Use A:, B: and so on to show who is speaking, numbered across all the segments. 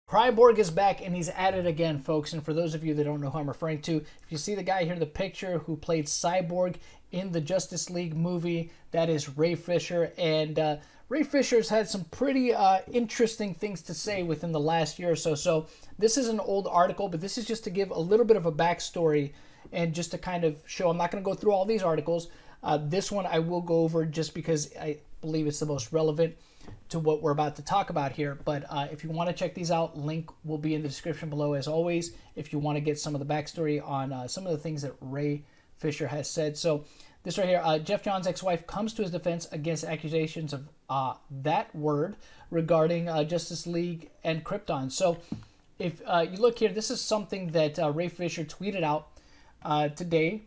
A: Cryborg is back and he's at it again, folks. And for those of you that don't know who I'm referring to, if you see the guy here in the picture who played Cyborg in the Justice League movie, that is Ray Fisher. And Ray Fisher's had some pretty interesting things to say within the last year or so. So this is an old article, but this is just to give a little bit of a backstory and just to kind of show. I'm not going to go through all these articles. This one I will go over just because I believe it's the most relevant to what we're about to talk about here. But if you want to check these out, link will be in the description below as always if you want to get some of the backstory on some of the things that Ray Fisher has said. So this right here, Geoff Johns' ex-wife comes to his defense against accusations of that word regarding Justice League and Krypton. So if you look here, this is something that Ray Fisher tweeted out today.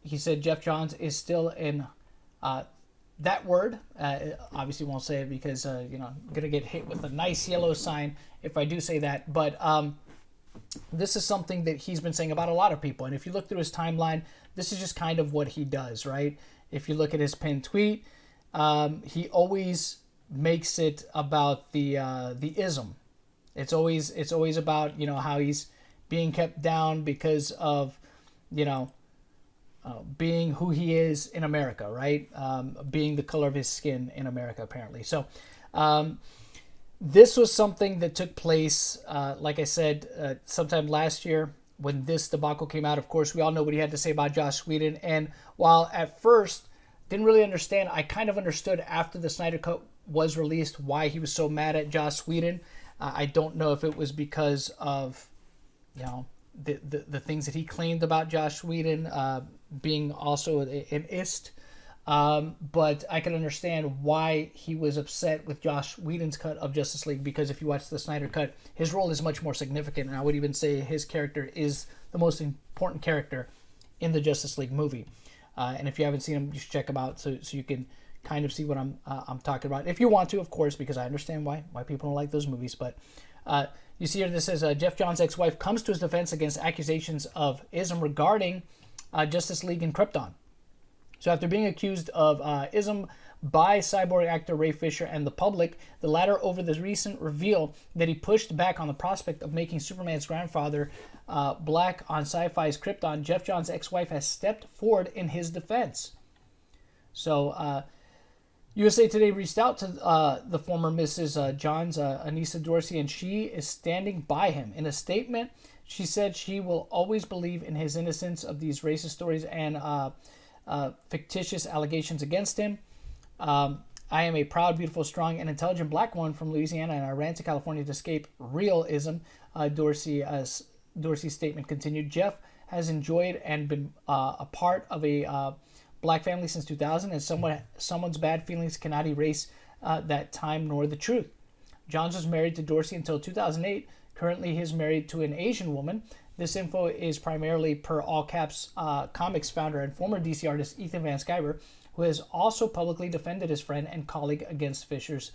A: He said Geoff Johns is still in that word. Obviously won't say it because I'm gonna get hit with a nice yellow sign if I do say that. But this is something that he's been saying about a lot of people. And if you look through his timeline, this is just kind of what he does, right? If you look at his pinned tweet, he always makes it about the ism. It's always about how he's being kept down because of being who he is in America, right? Being the color of his skin in America, apparently. So this was something that took place, like I said, sometime last year when this debacle came out. Of course, we all know what he had to say about Joss Whedon. And while at first didn't really understand, I kind of understood after the Snyder Cut was released why he was so mad at Joss Whedon. I don't know if it was because of, the things that he claimed about Joss Whedon being also an ist. But I can understand why he was upset with Joss Whedon's cut of Justice League, because if you watch the Snyder Cut, his role is much more significant. And I would even say his character is the most important character in the Justice League movie. And if you haven't seen him, you should check him out so you can kind of see what I'm talking about. If you want to, of course, because I understand why people don't like those movies. But you see here, this says Geoff Johns' ex-wife comes to his defense against accusations of ism regarding Justice League and Krypton. So after being accused of ism by Cyborg actor Ray Fisher and the public, the latter over the recent reveal that he pushed back on the prospect of making Superman's grandfather black on Sci-Fi's Krypton, Geoff Johns' ex-wife has stepped forward in his defense. So USA Today reached out to the former Mrs. Johns, Anissa Dorsey, and she is standing by him. In a statement, she said she will always believe in his innocence of these racist stories and fictitious allegations against him. I am a proud, beautiful, strong, and intelligent black woman from Louisiana, and I ran to California to escape realism. Dorsey's statement continued. Geoff has enjoyed and been a part of a black family since 2000, and someone's bad feelings cannot erase that time nor the truth. Johns was married to Dorsey until 2008. Currently, he is married to an Asian woman. This info is primarily per All Caps Comics founder and former DC artist Ethan Van Sciver, who has also publicly defended his friend and colleague against Fisher's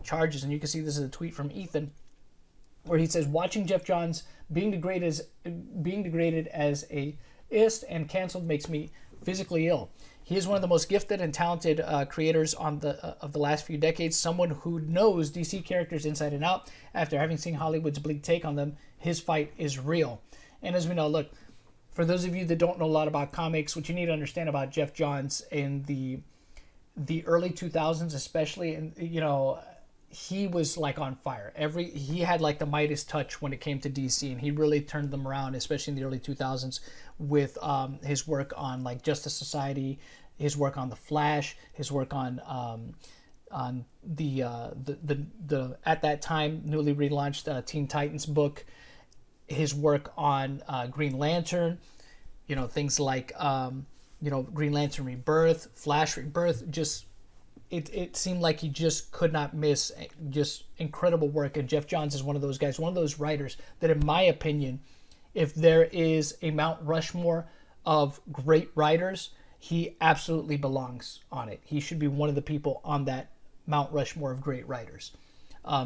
A: charges. And you can see this is a tweet from Ethan, where he says, "Watching Geoff Johns being degraded as a ist and canceled makes me physically ill. He is one of the most gifted and talented creators of the last few decades, someone who knows DC characters inside and out. After having seen Hollywood's bleak take on them, his fight is real." And as we know, look, for those of you that don't know a lot about comics, what you need to understand about Geoff Johns in the early 2000s especially, and he was like on fire. He had like the Midas touch when it came to DC, and he really turned them around, especially in the early 2000s with his work on like Justice Society, his work on the Flash, his work on the at that time newly relaunched Teen Titans book, his work on Green Lantern, things like Green Lantern Rebirth, Flash Rebirth. Just it seemed like he just could not miss just incredible work. And Geoff Johns is one of those guys, one of those writers that, in my opinion, if there is a Mount Rushmore of great writers, he absolutely belongs on it. He should be one of the people on that Mount Rushmore of great writers.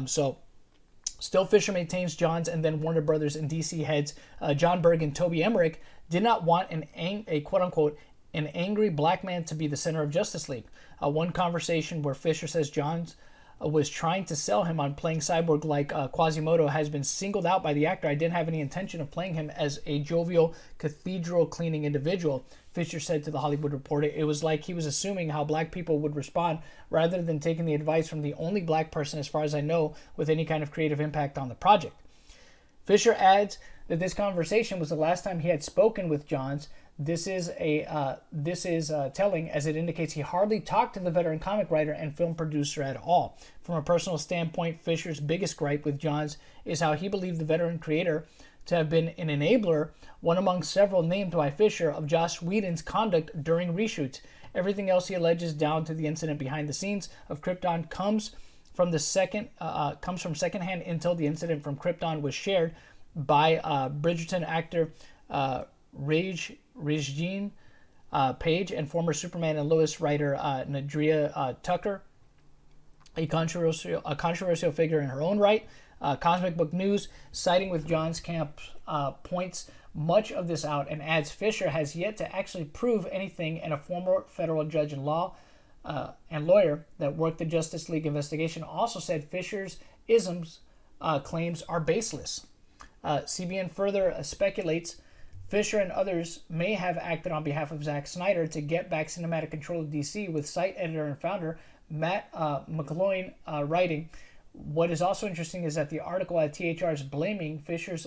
A: Still, Fisher maintains Johns and then Warner Brothers and DC heads John Berg and Toby Emmerich did not want a quote-unquote an angry black man to be the center of Justice League. One conversation where Fisher says Johns was trying to sell him on playing Cyborg like Quasimodo has been singled out by the actor. I didn't have any intention of playing him as a jovial, cathedral-cleaning individual, Fisher said to The Hollywood Reporter. It was like he was assuming how black people would respond rather than taking the advice from the only black person, as far as I know, with any kind of creative impact on the project. Fisher adds that this conversation was the last time he had spoken with Johns. This is telling, as it indicates he hardly talked to the veteran comic writer and film producer at all. From a personal standpoint, Fisher's biggest gripe with Johns is how he believed the veteran creator to have been an enabler, one among several named by Fisher, of Joss Whedon's conduct during reshoots. Everything else he alleges, down to the incident behind the scenes of Krypton, comes from secondhand intel. The incident from Krypton was shared by Bridgerton actor Regine Page and former Superman and Lois writer Nadria Tucker, a controversial figure in her own right. Cosmic Book News, siding with John's camp, points much of this out and adds Fisher has yet to actually prove anything, and a former federal judge and lawyer that worked the Justice League investigation also said Fisher's claims are baseless. CBN further speculates Fisher and others may have acted on behalf of Zack Snyder to get back cinematic control of DC, with site editor and founder Matt McGloin writing. What is also interesting is that the article at THR is blaming Fisher's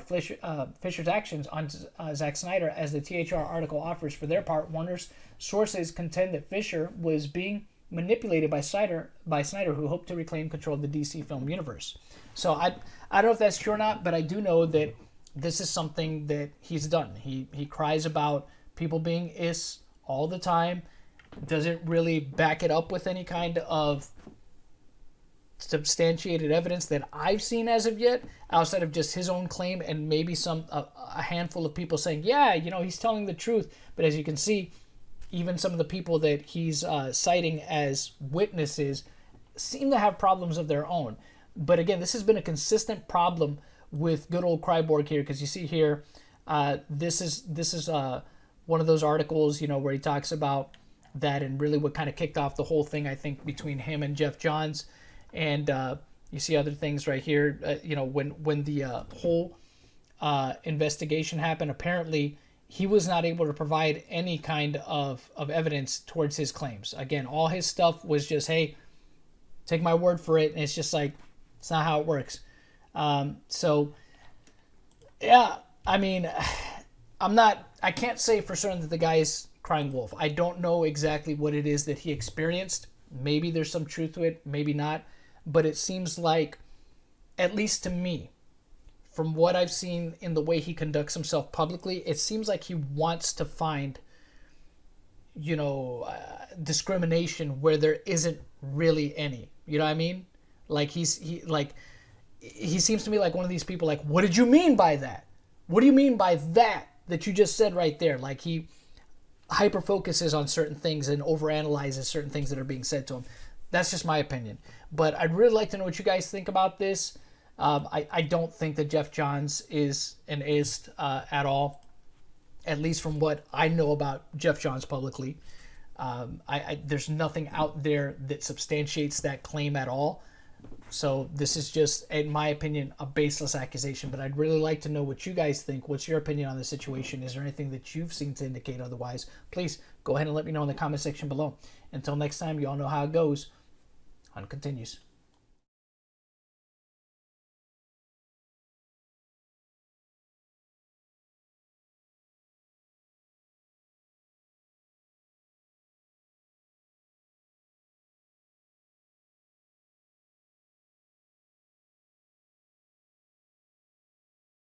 A: Fisher's actions on Zack Snyder, as the THR article offers. For their part, Warner's sources contend that Fisher was being manipulated by Snyder, who hoped to reclaim control of the DC film universe. So I don't know if that's true or not, but I do know that this is something that he's done. He cries about people being is all the time, doesn't really back it up with any kind of substantiated evidence that I've seen as of yet, outside of just his own claim and maybe a handful of people saying, yeah, he's telling the truth. But as you can see, even some of the people that he's citing as witnesses seem to have problems of their own. But again, this has been a consistent problem with good old Cryborg here, because you see here, this is one of those articles, where he talks about that, and really what kind of kicked off the whole thing, I think, between him and Geoff Johns. And you see other things right here, when the whole investigation happened, apparently he was not able to provide any kind of evidence towards his claims. Again, all his stuff was just, hey, take my word for it. And it's just like, it's not how it works. So, yeah, I mean, I can't say for certain that the guy is crying wolf. I don't know exactly what it is that he experienced. Maybe there's some truth to it, maybe not. But it seems like, at least to me, from what I've seen in the way he conducts himself publicly, it seems like he wants to find, discrimination where there isn't really any. You know what I mean? Like he seems to me like one of these people, like, what did you mean by that? What do you mean by that you just said right there? Like, he hyper focuses on certain things and overanalyzes certain things that are being said to him. That's just my opinion. But I'd really like to know what you guys think about this. I don't think that Geoff Johns is an aist at all, at least from what I know about Geoff Johns publicly. There's nothing out there that substantiates that claim at all. So this is just, in my opinion, a baseless accusation. But I'd really like to know what you guys think. What's your opinion on the situation? Is there anything that you've seen to indicate otherwise? Please go ahead and let me know in the comment section below. Until next time, you all know how it goes. Hunt continues.